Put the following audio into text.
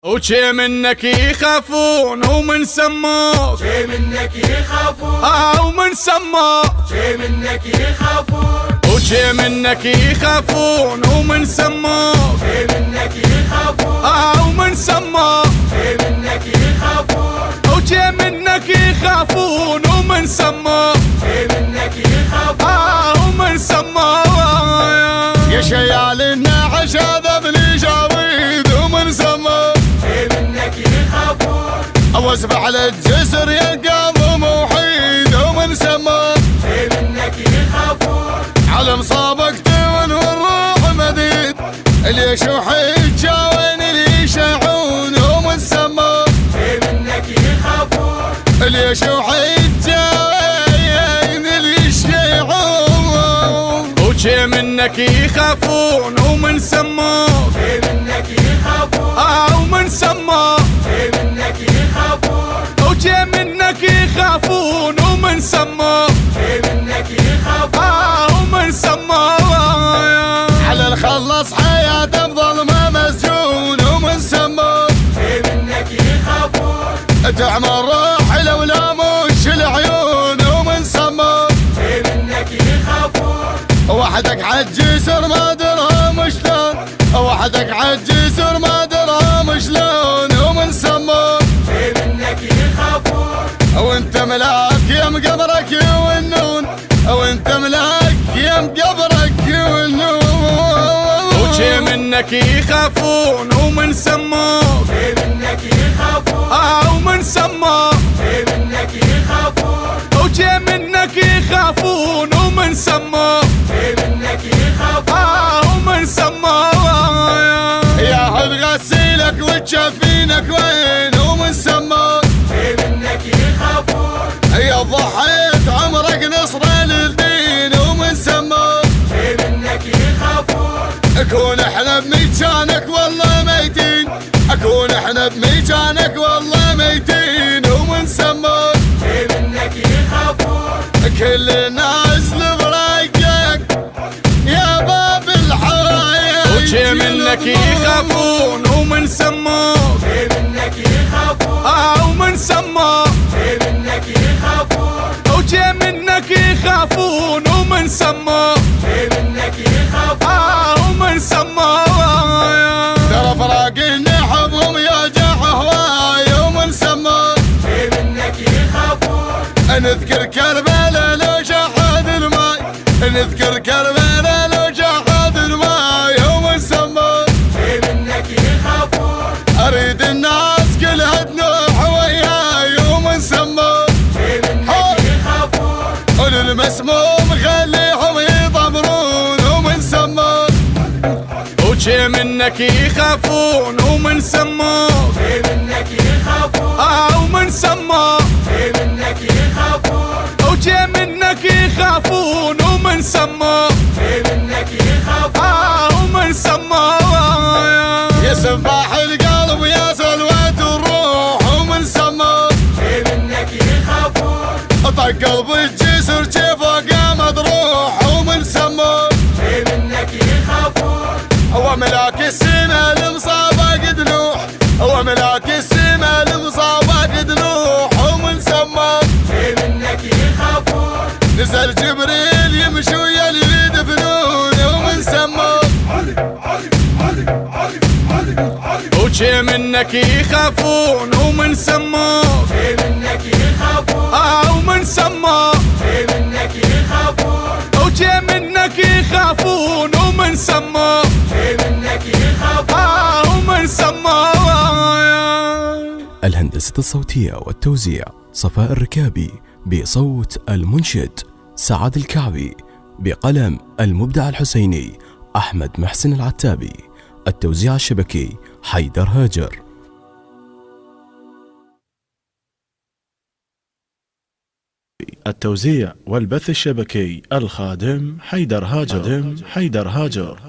وشي منك يخافون ومن سموك، شي منك يخافون ومن سموك، شي منك يخافون وشي منك يخافون ومن سموك، شي منك يخافون ومن سموك، شي منك يخافون وشي منك يخافون ومن سموك، شي منك يخافون ومن سموك. يا شيال النعش هذا بلي شاويد ومن سموك، شي منك يخافون اوسف على الجسر ينقض موحيد ومن سموك، شي منك يخافون على مصابك تون والروح مديد اللي يشوح يتجاون اللي يشيعون ومن سموك، شي منك يخافون اللي يشوح يتجاون اللي يشيعون. وشي منك يخافون ومن سموك، شي منك يخافون ومن سموك، شي منك يخافون وشي منك يخافون ومن سموك، شي منك يخافون ومن سموك. على الخلص حياته بظلمه مسجون ومن سموك، شي منك يخافون تعمر روح لولا مش العيون ومن سموك، شي منك يخافون وحدك عالجسر ما درهم شلون، وحدك عالجسر ما درهم شلون ومن سموك، شي منك يخافون وانت ملاك يم قبرك والنون، وانت ملاك يم قبرك والنون. وشي منك يخافون ومن سموك، شي منك يخافون ومن سموك، شي منك يخافون وشي منك يخافون ومن سموك، شي منك يخافون ومن سموك. يا حد غسيلك وتشفينك وين ومن سموك، شي منك يخافون يا ضحيت عمرك نصر للدين ومن سموك، شي منك يخافون اكون احنا بميجانك والله ميتين، اكون احنا بميجانك والله ميتين ومن سموك، شي منك يخافون كل الناس لبراقك يا باب الحرايق. وشي منك يخافون ومن سموك، شي منك يخافون ومن سموك، شي منك يخافون وشي منك يخافون ومن سموك، شي منك يخافون ومن سموك. ترى فراق نحبهم يا جاح هواي ومن سموك، شي منك يخافون نذكر كربلاء لو شاحد الماي، نذكر كربلاء لو شاحد الماي ومن سموك، شي منك يخافون اريد الناس كلها تنوح وياي ومن سموك، شي منك يخافون وللمسموم خليهم يطمرون ومن سموك، وشي منك يخافون ومن سموك، شي منك يخافون ومن سموك، شي منك يخافون وشي منك يخافون ومن سموك، شي منك يخافون ومن سموك. يا سباح القلب يا سلوة الروح ومن سموك، شي منك يخافون طق قلب الجسر فوق مضروح ومن سموك، شي منك يخافون هو ملاك السما المصابة قد نوح، هو ملاك السما المصابة قد نوح ومن سموك، شي منك يخافون نزل جبريل يمشي ويا اللي يدفنون ومن سموك، وشي منك يخافون ومن سموك، شي منك يخافون ومن سموك، شي منك يخافون وشي منك يخافون ومن سموك، شي منك يخافون ومن سموك. الهندسة الصوتية والتوزيع صفاء الركابي، بصوت المنشد سعد الكعبي، بقلم المبدع الحسيني أحمد محسن العتابي، التوزيع الشبكي حيدر هاجر. التوزيع والبث الشبكي الخادم حيدر هاجر.